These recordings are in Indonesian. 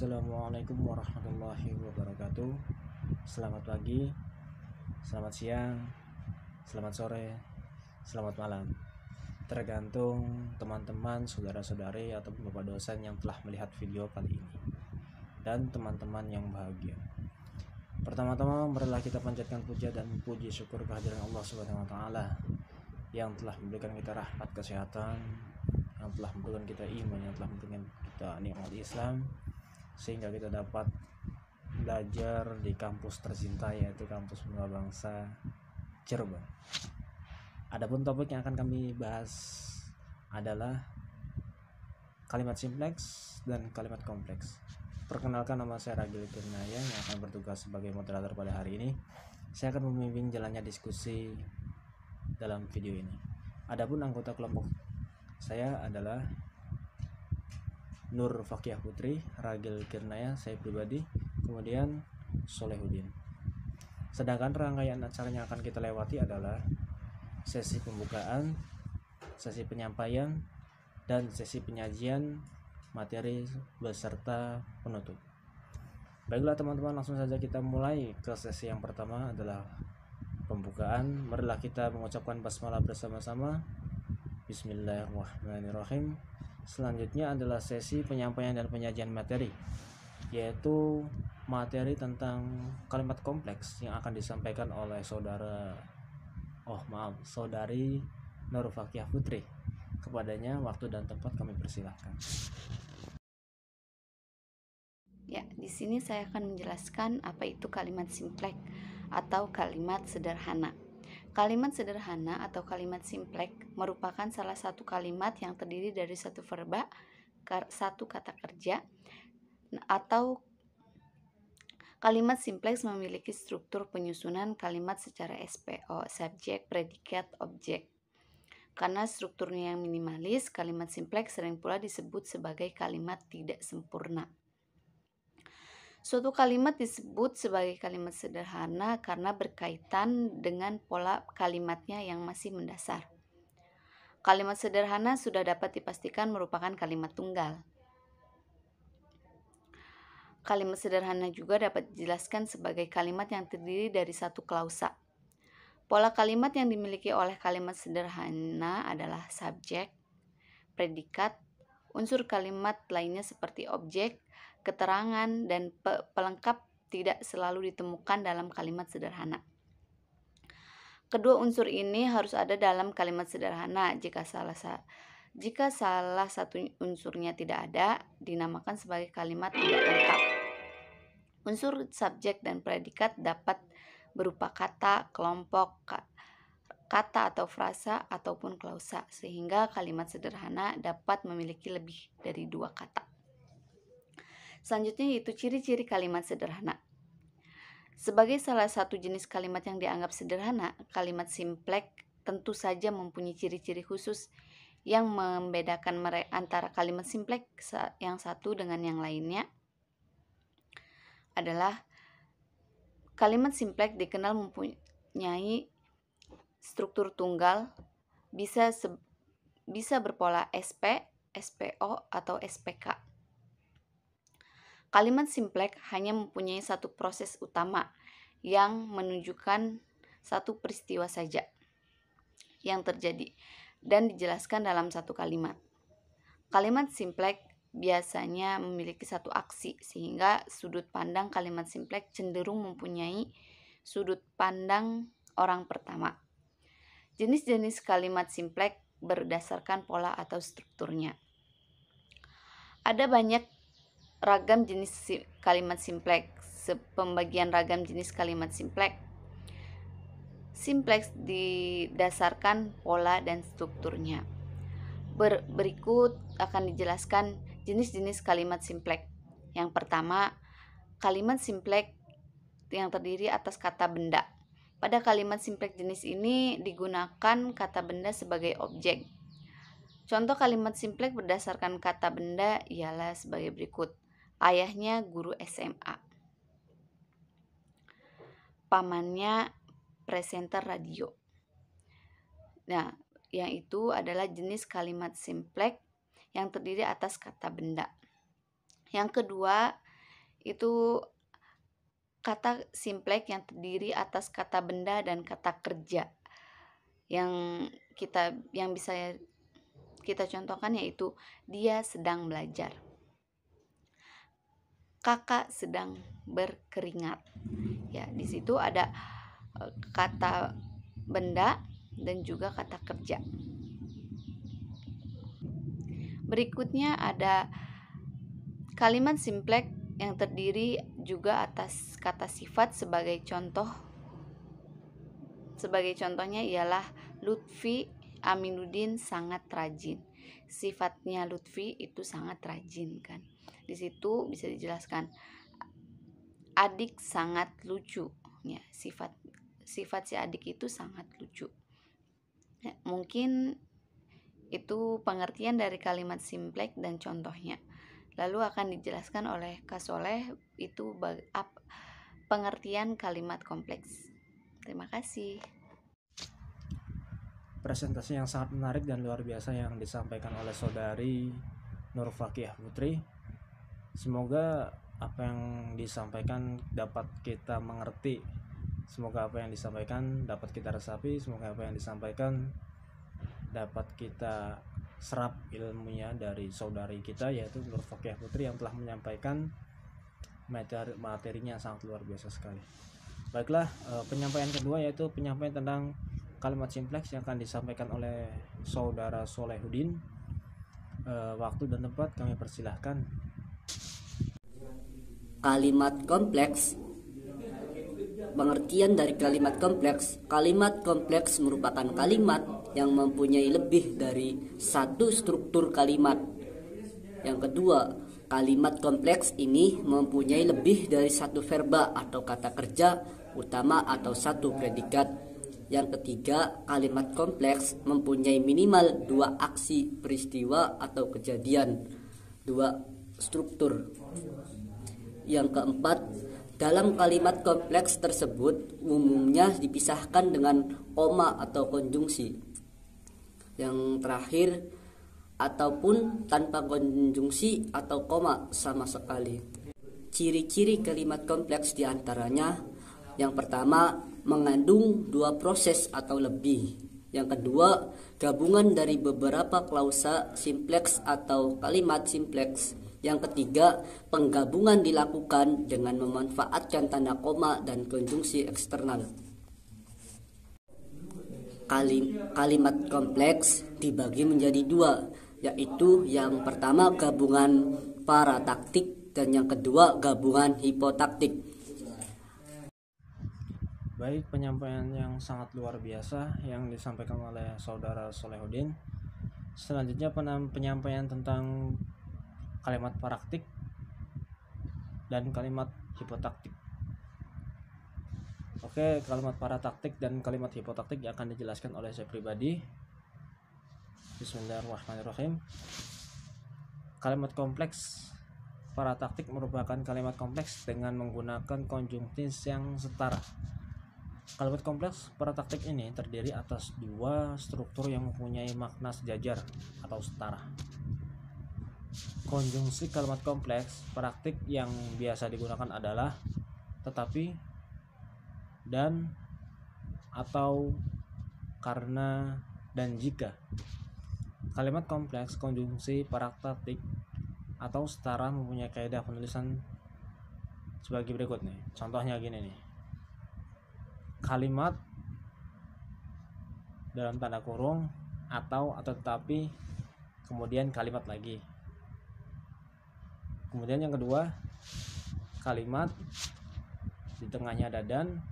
Assalamualaikum warahmatullahi wabarakatuh. Selamat pagi, selamat siang, selamat sore, selamat malam. Tergantung teman-teman, saudara-saudari, atau bapak dosen yang telah melihat video kali ini, dan teman-teman yang bahagia. Pertama-tama marilah kita panjatkan puja dan puji syukur kehadiran Allah Subhanahu wa taala yang telah memberikan kita rahmat kesehatan, yang telah memberikan kita iman, yang telah memberikan kita nikmat Islam, sehingga kita dapat belajar di kampus tercinta, yaitu kampus Mulia Bangsa Cirebon. Adapun topik yang akan kami bahas adalah kalimat simpleks dan kalimat kompleks. Perkenalkan, nama saya Ragil Kirnaya yang akan bertugas sebagai moderator pada hari ini. Saya akan memimpin jalannya diskusi dalam video ini. Adapun anggota kelompok saya adalah Nur Fakiah Putri, Ragil Kirnaya, saya pribadi, kemudian Solehudin. Sedangkan rangkaian acara yang akan kita lewati adalah sesi pembukaan, sesi penyampaian, dan sesi penyajian materi beserta penutup. Baiklah teman-teman, langsung saja kita mulai ke sesi yang pertama adalah pembukaan. Marilah kita mengucapkan basmalah bersama-sama. Bismillahirrahmanirrahim. Selanjutnya adalah sesi penyampaian dan penyajian materi, yaitu materi tentang kalimat kompleks yang akan disampaikan oleh saudari Nur Fakiah Putri. Kepadanya waktu dan tempat kami persilahkan. Ya, di sini saya akan menjelaskan apa itu kalimat simpleks atau kalimat sederhana. Kalimat sederhana atau kalimat simpleks merupakan salah satu kalimat yang terdiri dari satu verba, satu kata kerja, atau kalimat simpleks memiliki struktur penyusunan kalimat secara SPO, subjek, predikat, objek. Karena strukturnya yang minimalis, kalimat simpleks sering pula disebut sebagai kalimat tidak sempurna. Suatu kalimat disebut sebagai kalimat sederhana karena berkaitan dengan pola kalimatnya yang masih mendasar. Kalimat sederhana sudah dapat dipastikan merupakan kalimat tunggal. Kalimat sederhana juga dapat dijelaskan sebagai kalimat yang terdiri dari satu klausa. Pola kalimat yang dimiliki oleh kalimat sederhana adalah subjek, predikat, unsur kalimat lainnya seperti objek, keterangan, dan pelengkap tidak selalu ditemukan dalam kalimat sederhana. Kedua unsur ini harus ada dalam kalimat sederhana. Jika salah satu unsurnya tidak ada, dinamakan sebagai kalimat tidak lengkap. Unsur subjek dan predikat dapat berupa kata, kelompok, kata atau frasa, ataupun klausa, sehingga kalimat sederhana dapat memiliki lebih dari dua kata. Selanjutnya yaitu ciri-ciri kalimat sederhana. Sebagai salah satu jenis kalimat yang dianggap sederhana, kalimat simpleks tentu saja mempunyai ciri-ciri khusus yang membedakan antara kalimat simpleks yang satu dengan yang lainnya. Adalah kalimat simpleks dikenal mempunyai struktur tunggal, bisa berpola SP, SPO, atau SPK. Kalimat simpleks hanya mempunyai satu proses utama yang menunjukkan satu peristiwa saja yang terjadi dan dijelaskan dalam satu kalimat. Kalimat simpleks biasanya memiliki satu aksi, sehingga sudut pandang kalimat simpleks cenderung mempunyai sudut pandang orang pertama. Jenis-jenis kalimat simpleks berdasarkan pola atau strukturnya. Ada banyak ragam jenis kalimat simpleks. Pembagian ragam jenis kalimat simpleks. Simpleks didasarkan pola dan strukturnya. Berikut akan dijelaskan jenis-jenis kalimat simpleks. Yang pertama, kalimat simpleks yang terdiri atas kata benda. Pada kalimat simpleks jenis ini digunakan kata benda sebagai objek. Contoh kalimat simpleks berdasarkan kata benda ialah sebagai berikut. Ayahnya guru SMA. Pamannya presenter radio. Nah, yang itu adalah jenis kalimat simpleks yang terdiri atas kata benda. Yang kedua, itu kata simplek yang terdiri atas kata benda dan kata kerja. Yang bisa kita contohkan yaitu dia sedang belajar. Kakak sedang berkeringat. Ya, di situ ada kata benda dan juga kata kerja. Berikutnya ada kalimat simplek yang terdiri juga atas kata sifat sebagai contoh. Sebagai contohnya ialah Lutfi Aminuddin sangat rajin. Sifatnya Lutfi itu sangat rajin kan. Di situ bisa dijelaskan adik sangat lucu. Ya, sifat si adik itu sangat lucu. Ya, mungkin itu pengertian dari kalimat simplek dan contohnya. Lalu akan dijelaskan oleh Kak Soleh itu pengertian kalimat kompleks. Terima kasih. Presentasi yang sangat menarik dan luar biasa yang disampaikan oleh saudari Nur Fakih Putri. Semoga apa yang disampaikan dapat kita mengerti. Semoga apa yang disampaikan dapat kita resapi. Semoga apa yang disampaikan dapat kita serap ilmunya dari saudari kita yaitu Nur Fakih Putri yang telah menyampaikan materinya sangat luar biasa sekali. Baiklah, penyampaian kedua yaitu penyampaian tentang kalimat simpleks yang akan disampaikan oleh saudara Solehuddin. Waktu dan tempat kami persilahkan. Kalimat kompleks. Pengertian dari kalimat kompleks. Kalimat kompleks merupakan kalimat yang mempunyai lebih dari satu struktur kalimat. Yang kedua, kalimat kompleks ini mempunyai lebih dari satu verba atau kata kerja utama atau satu predikat. Yang ketiga, kalimat kompleks mempunyai minimal dua aksi peristiwa atau kejadian, dua struktur. Yang keempat, dalam kalimat kompleks tersebut umumnya dipisahkan dengan koma atau konjungsi. Yang terakhir, ataupun tanpa konjungsi atau koma sama sekali. Ciri-ciri kalimat kompleks diantaranya, yang pertama, mengandung dua proses atau lebih. Yang kedua, gabungan dari beberapa klausa simpleks atau kalimat simpleks. Yang ketiga, penggabungan dilakukan dengan memanfaatkan tanda koma dan konjungsi eksternal. Kalimat kompleks dibagi menjadi dua, yaitu yang pertama gabungan parataktik dan yang kedua gabungan hipotaktik. Baik, penyampaian yang sangat luar biasa yang disampaikan oleh saudara Solehuddin. Selanjutnya penyampaian tentang kalimat paraktik dan kalimat hipotaktik. Oke, kalimat parataktik dan kalimat hipotaktik yang akan dijelaskan oleh saya pribadi. Bismillahirrahmanirrahim. Kalimat kompleks parataktik merupakan kalimat kompleks dengan menggunakan konjungtif yang setara. Kalimat kompleks parataktik ini terdiri atas dua struktur yang mempunyai makna sejajar atau setara. Konjungsi kalimat kompleks paraktik yang biasa digunakan adalah tetapi, dan, atau, karena, dan jika. Kalimat kompleks konjungsi paraktik atau setara mempunyai kaidah penulisan sebagai berikut nih. Contohnya gini nih. Kalimat dalam tanda kurung atau tetapi, kemudian kalimat lagi. Kemudian yang kedua, kalimat di tengahnya ada dan,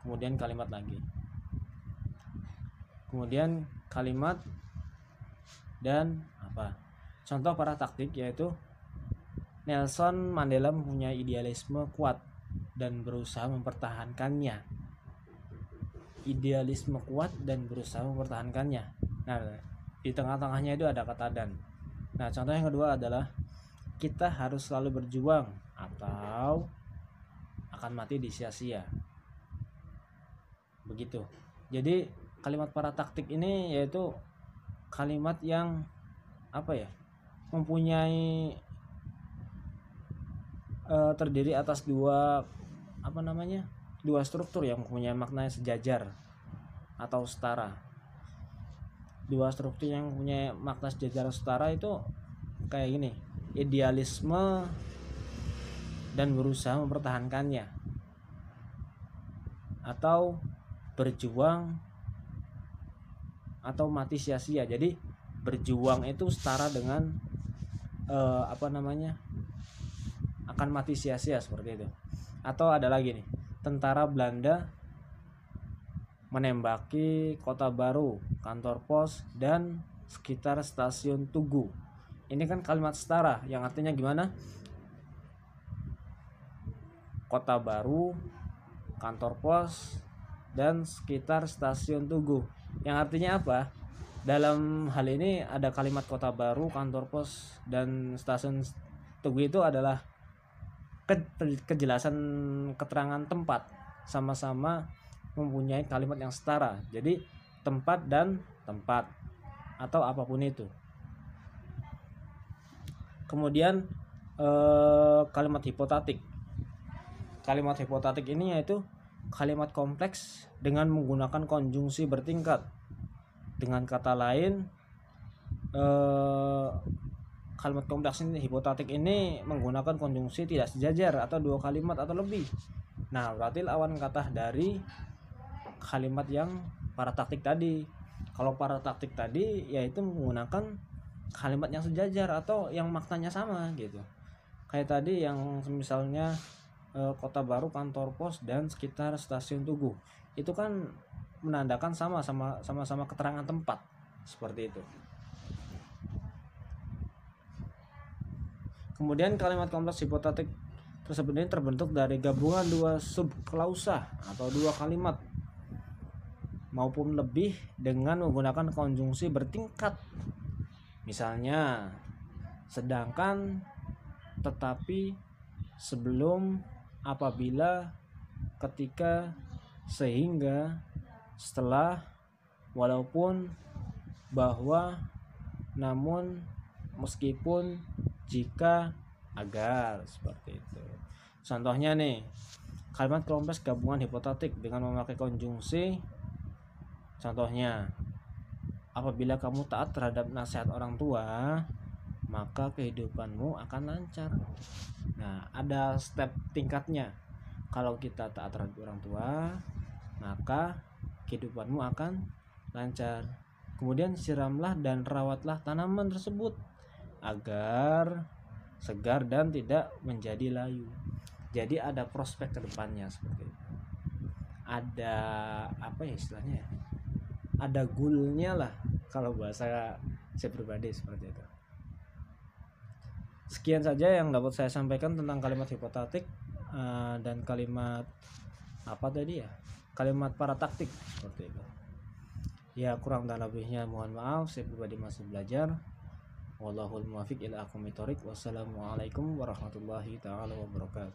kemudian kalimat lagi. Kemudian kalimat dan apa? Contoh parataktik yaitu Nelson Mandela mempunyai idealisme kuat dan berusaha mempertahankannya. Idealisme kuat dan berusaha mempertahankannya. Nah, di tengah-tengahnya itu ada kata dan. Nah, contoh yang kedua adalah kita harus selalu berjuang atau akan mati di sia-sia. Begitu. Jadi kalimat parataktik ini yaitu kalimat yang mempunyai terdiri atas dua dua struktur yang mempunyai makna sejajar atau setara. Dua struktur yang punya makna sejajar setara itu kayak gini: idealisme dan berusaha mempertahankannya, atau berjuang atau mati sia-sia. Jadi berjuang itu setara dengan akan mati sia-sia, seperti itu. Atau ada lagi nih, tentara Belanda menembaki Kota Baru, kantor pos, dan sekitar stasiun Tugu. Ini kan kalimat setara yang artinya gimana? Kota Baru, kantor pos, dan sekitar stasiun Tugu. Yang artinya apa? Dalam hal ini ada kalimat Kota Baru, kantor pos, dan stasiun Tugu itu adalah kejelasan keterangan tempat, sama-sama mempunyai kalimat yang setara. Jadi tempat dan tempat atau apapun itu. Kemudian kalimat hipotatik. Kalimat hipotatik ini yaitu kalimat kompleks dengan menggunakan konjungsi bertingkat. Dengan kata lain, kalimat kompleks ini, hipotatik ini, menggunakan konjungsi tidak sejajar atau dua kalimat atau lebih. Nah, berarti lawan kata dari kalimat yang parataktik tadi. Kalau parataktik tadi yaitu menggunakan kalimat yang sejajar atau yang maknanya sama gitu. Kayak tadi yang misalnya Kota Baru, kantor pos, dan sekitar stasiun Tugu. Itu kan menandakan sama-sama keterangan tempat, seperti itu. Kemudian kalimat kompleks hipotatik tersebut ini terbentuk dari gabungan dua subklausa atau dua kalimat maupun lebih dengan menggunakan konjungsi bertingkat. Misalnya, sedangkan, tetapi, sebelum, apabila, ketika, sehingga, setelah, walaupun, bahwa, namun, meskipun, jika, agar, seperti itu. Contohnya nih, kalimat kompleks gabungan hipotatik dengan memakai konjungsi. Contohnya, apabila kamu taat terhadap nasihat orang tua, maka kehidupanmu akan lancar. Nah, ada step tingkatnya. Kalau kita taat terhadap orang tua, maka kehidupanmu akan lancar. Kemudian siramlah dan rawatlah tanaman tersebut agar segar dan tidak menjadi layu. Jadi ada prospek ke depannya, seperti itu. Ada istilahnya? Ada goalnya lah, kalau bahasa saya pribadi, seperti itu. Sekian saja yang dapat saya sampaikan tentang kalimat hipotatik dan kalimat kalimat parataktik, seperti itu. Ya, kurang dan lebihnya mohon maaf, saya pribadi masih belajar. Wallahul muwaffiq ila aqwamit thoriq. Wassalamualaikum warahmatullahi taala wabarakatuh.